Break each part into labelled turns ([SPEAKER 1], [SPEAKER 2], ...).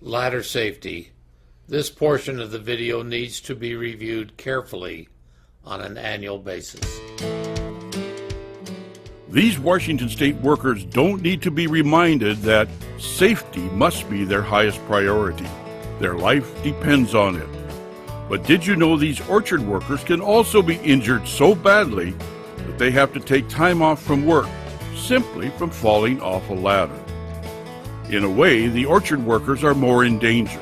[SPEAKER 1] Ladder safety. This portion of the video needs to be reviewed carefully on an annual basis.
[SPEAKER 2] These Washington State workers don't need to be reminded that safety must be their highest priority. Their life depends on it. But did you know these orchard workers can also be injured so badly that they have to take time off from work simply from falling off a ladder? In a way, the orchard workers are more in danger.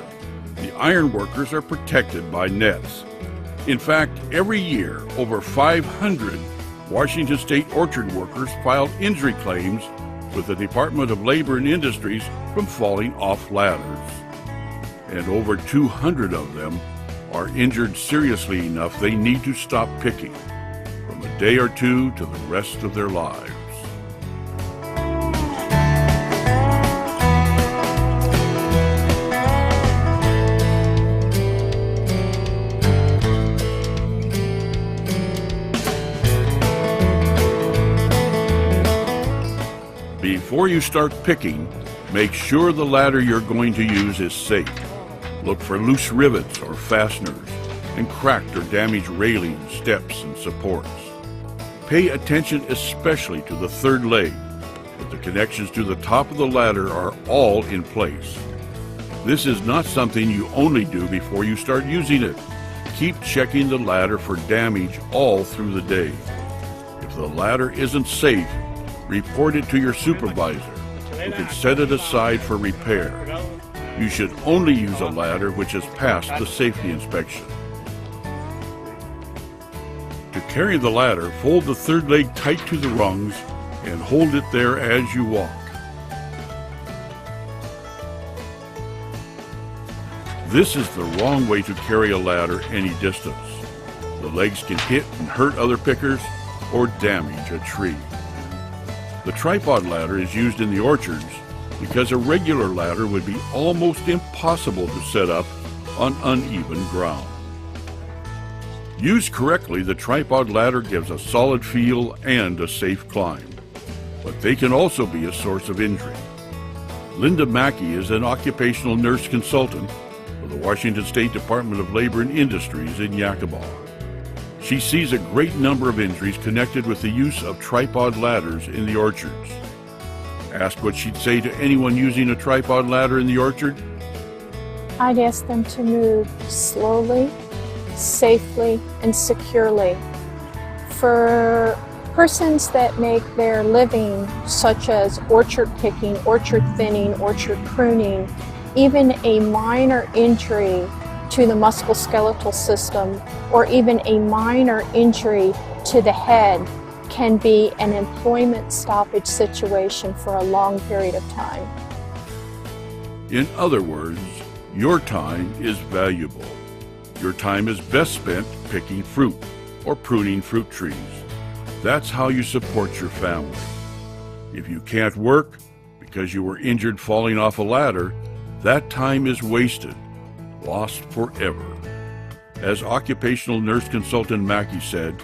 [SPEAKER 2] The iron workers are protected by nets. In fact, every year, over 500 Washington State orchard workers filed injury claims with the Department of Labor and Industries from falling off ladders. And over 200 of them are injured seriously enough they need to stop picking from a day or two to the rest of their lives. Before you start picking, make sure the ladder you're going to use is safe. Look for loose rivets or fasteners and cracked or damaged railings, steps, and supports. Pay attention especially to the third leg, that the connections to the top of the ladder are all in place. This is not something you only do before you start using it. Keep checking the ladder for damage all through the day. If the ladder isn't safe, report it to your supervisor, who can set it aside for repair. You should only use a ladder which has passed the safety inspection. To carry the ladder, fold the third leg tight to the rungs and hold it there as you walk. This is the wrong way to carry a ladder any distance. The legs can hit and hurt other pickers or damage a tree. The tripod ladder is used in the orchards because a regular ladder would be almost impossible to set up on uneven ground. Used correctly, the tripod ladder gives a solid feel and a safe climb, but they can also be a source of injury. Linda Mackey is an occupational nurse consultant for the Washington State Department of Labor and Industries in Yakima. She sees a great number of injuries connected with the use of tripod ladders in the orchards. Asked what she'd say to anyone using a tripod ladder in the orchard?
[SPEAKER 3] I'd ask them to move slowly, safely, and securely. For persons that make their living, such as orchard picking, orchard thinning, orchard pruning, even a minor injury to the musculoskeletal system or even a minor injury to the head can be an employment stoppage situation for a long period of time.
[SPEAKER 2] In other words, your time is valuable. Your time is best spent picking fruit or pruning fruit trees. That's how you support your family. If you can't work because you were injured falling off a ladder, that time is wasted, lost forever. As occupational nurse consultant Mackey said,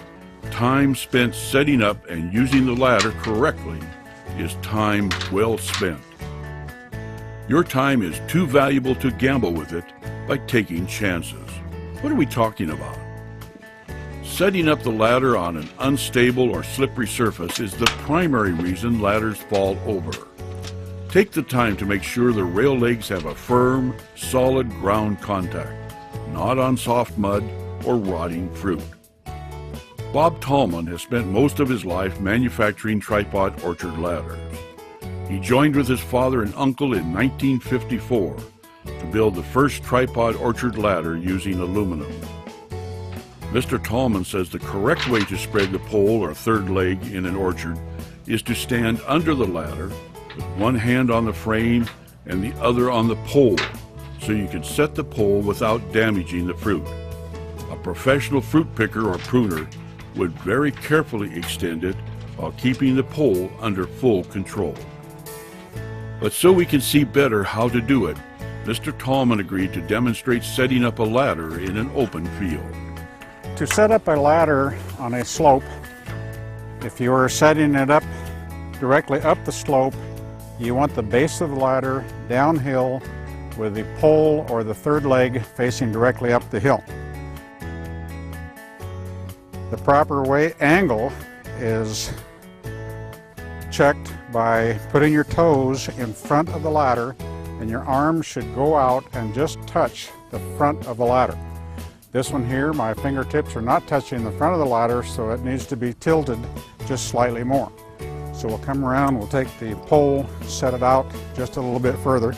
[SPEAKER 2] time spent setting up and using the ladder correctly is time well spent. Your time is too valuable to gamble with it by taking chances. What are we talking about? Setting up the ladder on an unstable or slippery surface is the primary reason ladders fall over. Take the time to make sure the rail legs have a firm, solid ground contact, not on soft mud or rotting fruit. Bob Tallman has spent most of his life manufacturing tripod orchard ladders. He joined with his father and uncle in 1954 to build the first tripod orchard ladder using aluminum. Mr. Tallman says the correct way to spread the pole or third leg in an orchard is to stand under the ladder with one hand on the frame and the other on the pole, so you can set the pole without damaging the fruit. A professional fruit picker or pruner would very carefully extend it while keeping the pole under full control. But so we can see better how to do it, Mr. Tallman agreed to demonstrate setting up a ladder in an open field.
[SPEAKER 4] To set up a ladder on a slope, if you are setting it up directly up the slope, you want the base of the ladder downhill with the pole or the third leg facing directly up the hill. The proper angle is checked by putting your toes in front of the ladder, and your arms should go out and just touch the front of the ladder. This one here, my fingertips are not touching the front of the ladder, so it needs to be tilted just slightly more. So we'll come around, we'll take the pole, set it out just a little bit further.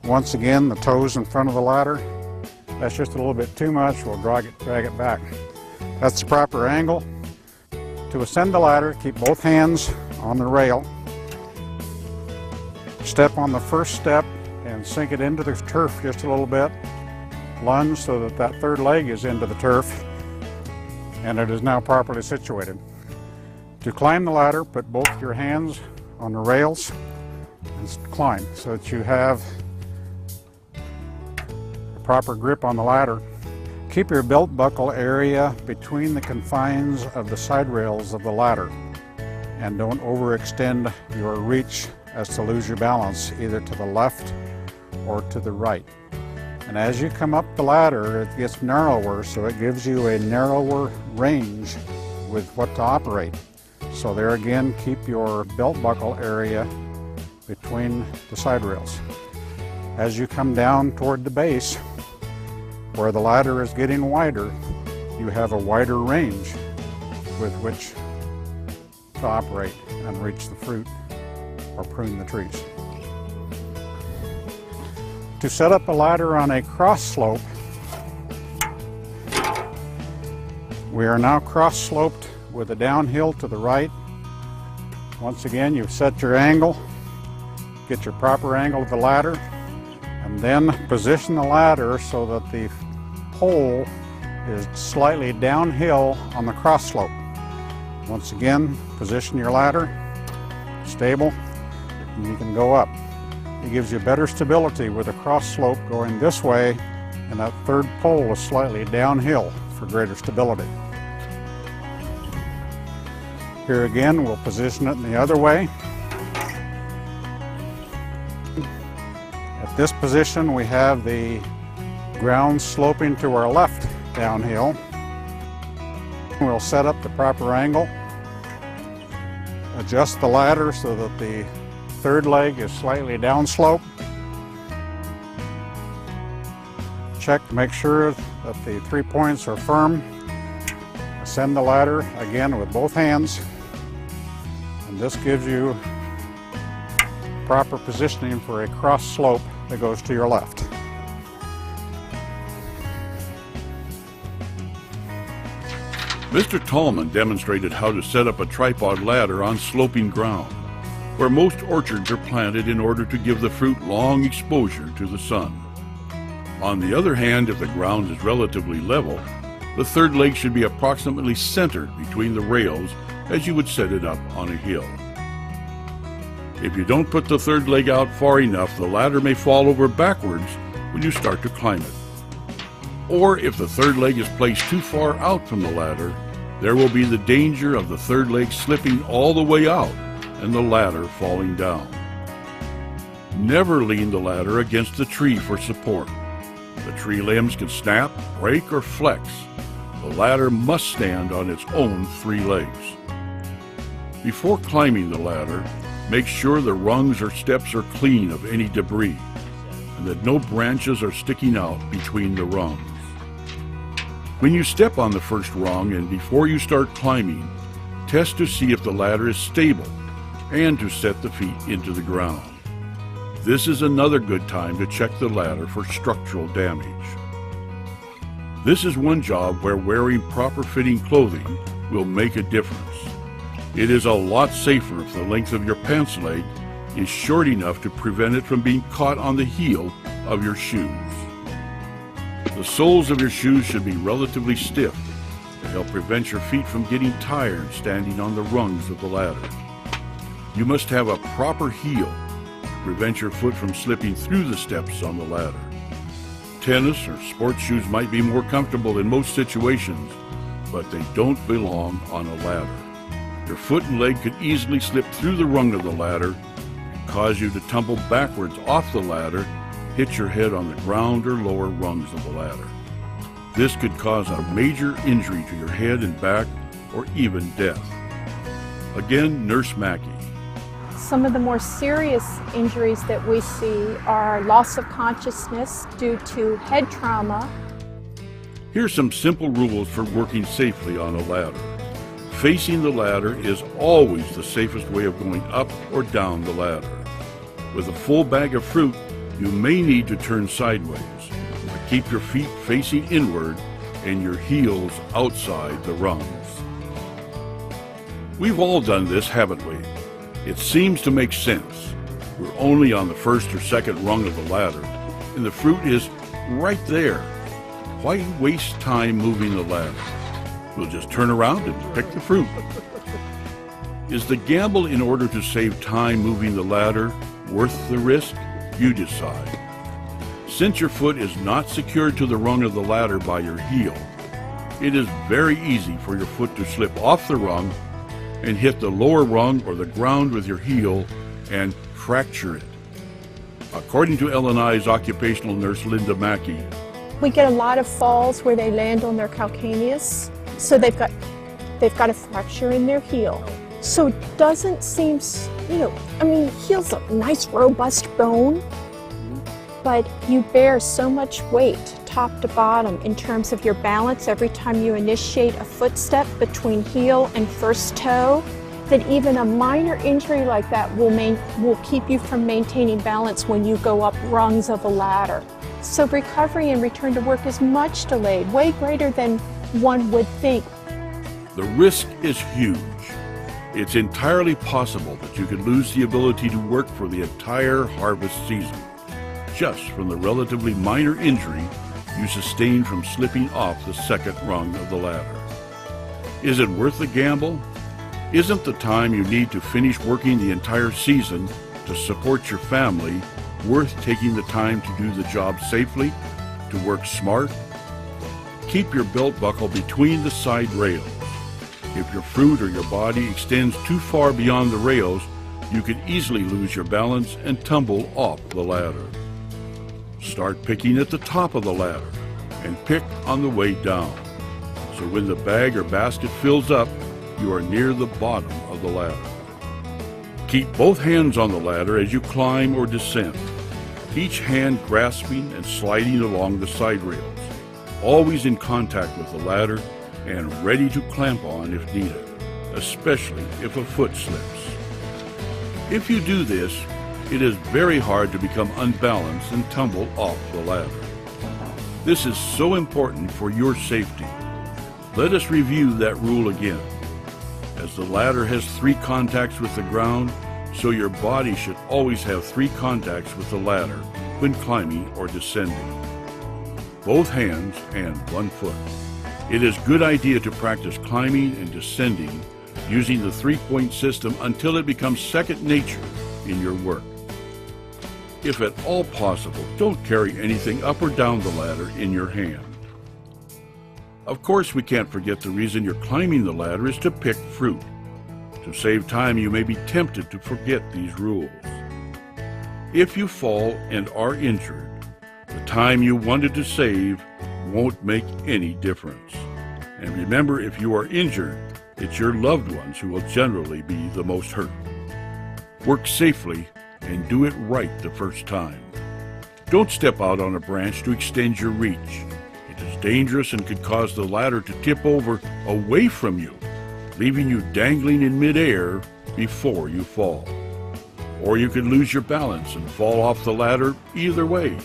[SPEAKER 4] Once again, the toes in front of the ladder. That's just a little bit too much, we'll drag it back. That's the proper angle. To ascend the ladder, keep both hands on the rail. Step on the first step and sink it into the turf just a little bit. Lunge so that that third leg is into the turf, and it is now properly situated. To climb the ladder, put both your hands on the rails and climb so that you have a proper grip on the ladder. Keep your belt buckle area between the confines of the side rails of the ladder, and don't overextend your reach as to lose your balance either to the left or to the right. And as you come up the ladder, it gets narrower, so it gives you a narrower range with what to operate. So there again, keep your belt buckle area between the side rails. As you come down toward the base, where the ladder is getting wider, you have a wider range with which to operate and reach the fruit or prune the trees. To set up a ladder on a cross slope, we are now cross sloped with a downhill to the right. Once again, you've set your angle, get your proper angle of the ladder, and then position the ladder so that the pole is slightly downhill on the cross slope. Once again, position your ladder, stable, and you can go up. It gives you better stability with a cross slope going this way, and that third pole is slightly downhill for greater stability. Here again, we'll position it in the other way. At this position, we have the ground sloping to our left downhill. We'll set up the proper angle, adjust the ladder so that the third leg is slightly downslope. Check to make sure that the 3 points are firm. Ascend the ladder again with both hands, and this gives you proper positioning for a cross slope that goes to your left.
[SPEAKER 2] Mr. Tallman demonstrated how to set up a tripod ladder on sloping ground, where most orchards are planted in order to give the fruit long exposure to the sun. On the other hand, if the ground is relatively level, the third leg should be approximately centered between the rails as you would set it up on a hill. If you don't put the third leg out far enough, the ladder may fall over backwards when you start to climb it. Or if the third leg is placed too far out from the ladder, there will be the danger of the third leg slipping all the way out and the ladder falling down. Never lean the ladder against the tree for support. The tree limbs can snap, break, or flex. The ladder must stand on its own 3 legs. Before climbing the ladder, make sure the rungs or steps are clean of any debris and that no branches are sticking out between the rungs. When you step on the first rung and before you start climbing, test to see if the ladder is stable and to set the feet into the ground. This is another good time to check the ladder for structural damage. This is one job where wearing proper fitting clothing will make a difference. It is a lot safer if the length of your pants leg is short enough to prevent it from being caught on the heel of your shoes. The soles of your shoes should be relatively stiff to help prevent your feet from getting tired standing on the rungs of the ladder. You must have a proper heel to prevent your foot from slipping through the steps on the ladder. Tennis or sports shoes might be more comfortable in most situations, but they don't belong on a ladder. Your foot and leg could easily slip through the rung of the ladder and cause you to tumble backwards off the ladder hit your head on the ground or lower rungs of the ladder. This could cause a major injury to your head and back, or even death. Again, Nurse Mackey.
[SPEAKER 3] Some of the more serious injuries that we see are loss of consciousness due to head trauma.
[SPEAKER 2] Here's some simple rules for working safely on a ladder. Facing the ladder is always the safest way of going up or down the ladder. With a full bag of fruit, you may need to turn sideways, but keep your feet facing inward and your heels outside the rungs. We've all done this, haven't we? It seems to make sense. We're only on the first or second rung of the ladder, and the fruit is right there. Why waste time moving the ladder? We'll just turn around and pick the fruit. Is the gamble in order to save time moving the ladder worth the risk? You decide. Since your foot is not secured to the rung of the ladder by your heel, it is very easy for your foot to slip off the rung and hit the lower rung or the ground with your heel and fracture it. According to L&I's occupational nurse Linda Mackey,
[SPEAKER 3] We get a lot of falls where they land on their calcaneus, so they've got a fracture in their heel. So it doesn't seem, heel's a nice robust bone, but you bear so much weight top to bottom in terms of your balance every time you initiate a footstep between heel and first toe, that even a minor injury like that will keep you from maintaining balance when you go up rungs of a ladder. So recovery and return to work is much delayed, way greater than one would think.
[SPEAKER 2] the risk is huge. It's entirely possible that you could lose the ability to work for the entire harvest season, just from the relatively minor injury you sustained from slipping off the second rung of the ladder. Is it worth the gamble? Isn't the time you need to finish working the entire season to support your family worth taking the time to do the job safely, to work smart? Keep your belt buckle between the side rails. If your fruit or your body extends too far beyond the rails, you could easily lose your balance and tumble off the ladder. Start picking at the top of the ladder and pick on the way down. So when the bag or basket fills up, you are near the bottom of the ladder. Keep both hands on the ladder as you climb or descend, each hand grasping and sliding along the side rails, always in contact with the ladder and ready to clamp on if needed, especially if a foot slips. If you do this, it is very hard to become unbalanced and tumble off the ladder. This is so important for your safety. Let us review that rule again. As the ladder has 3 contacts with the ground, so your body should always have 3 contacts with the ladder when climbing or descending. Both hands and 1 foot. It is a good idea to practice climbing and descending using the 3-point system until it becomes second nature in your work. If at all possible, don't carry anything up or down the ladder in your hand. Of course, we can't forget the reason you're climbing the ladder is to pick fruit. To save time, you may be tempted to forget these rules. If you fall and are injured, the time you wanted to save won't make any difference. And remember, if you are injured, it's your loved ones who will generally be the most hurt. Work safely and do it right the first time. Don't step out on a branch to extend your reach. It is dangerous and could cause the ladder to tip over away from you, leaving you dangling in midair before you fall. Or you could lose your balance and fall off the ladder. Either way,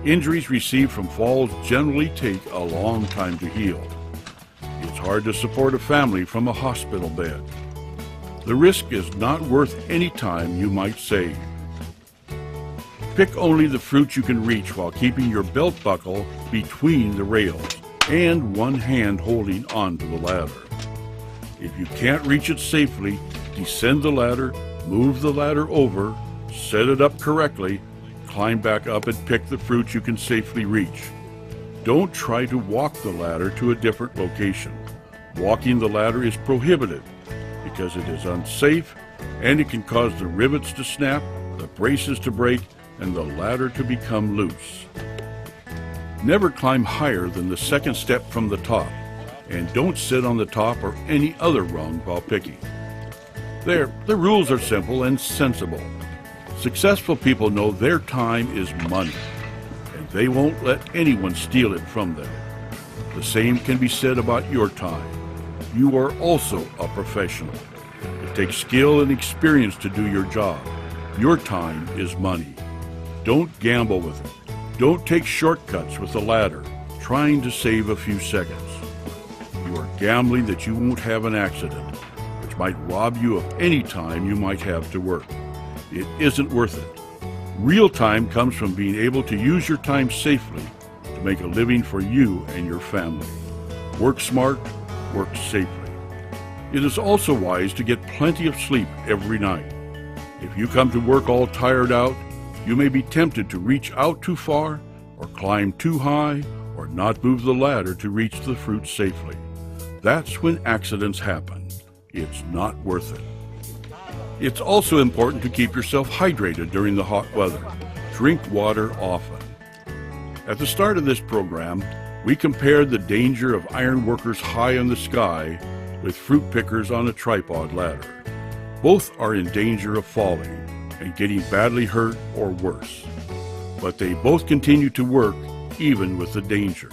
[SPEAKER 2] injuries received from falls generally take a long time to heal. It's hard to support a family from a hospital bed. The risk is not worth any time you might save. Pick only the fruit you can reach while keeping your belt buckle between the rails and one hand holding onto the ladder. If you can't reach it safely, descend the ladder, move the ladder over, set it up correctly, climb back up and pick the fruit you can safely reach. Don't try to walk the ladder to a different location. Walking the ladder is prohibited because it is unsafe and it can cause the rivets to snap, the braces to break, and the ladder to become loose. Never climb higher than the second step from the top, and don't sit on the top or any other rung while picking. The rules are simple and sensible. Successful people know their time is money, and they won't let anyone steal it from them. The same can be said about your time. You are also a professional. It takes skill and experience to do your job. Your time is money. Don't gamble with it. Don't take shortcuts with the ladder, trying to save a few seconds. You are gambling that you won't have an accident, which might rob you of any time you might have to work. It isn't worth it. Real time comes from being able to use your time safely to make a living for you and your family. Work smart, work safely. It is also wise to get plenty of sleep every night. If you come to work all tired out, you may be tempted to reach out too far, or climb too high, or not move the ladder to reach the fruit safely. That's when accidents happen. It's not worth it. It's also important to keep yourself hydrated during the hot weather. Drink water often. At the start of this program, we compared the danger of iron workers high in the sky with fruit pickers on a tripod ladder. Both are in danger of falling and getting badly hurt or worse. But they both continue to work even with the danger.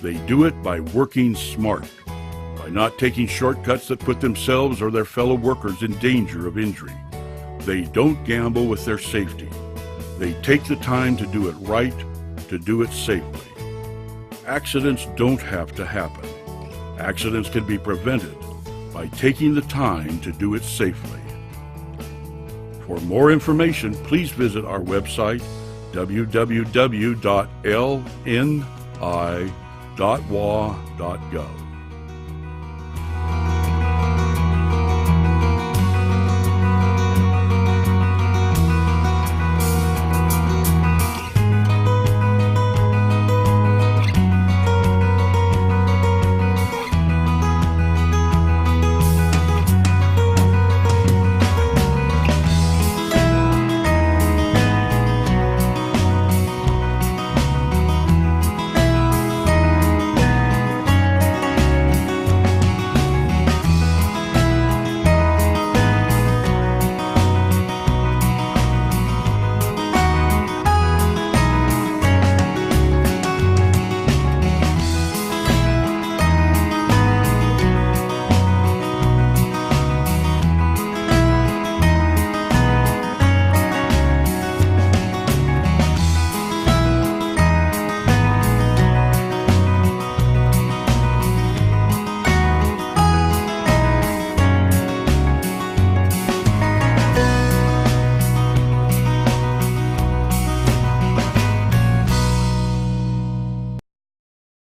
[SPEAKER 2] They do it by working smart, by not taking shortcuts that put themselves or their fellow workers in danger of injury. They don't gamble with their safety. They take the time to do it right, to do it safely. Accidents don't have to happen. Accidents can be prevented by taking the time to do it safely. For more information, please visit our website, www.lni.wa.gov.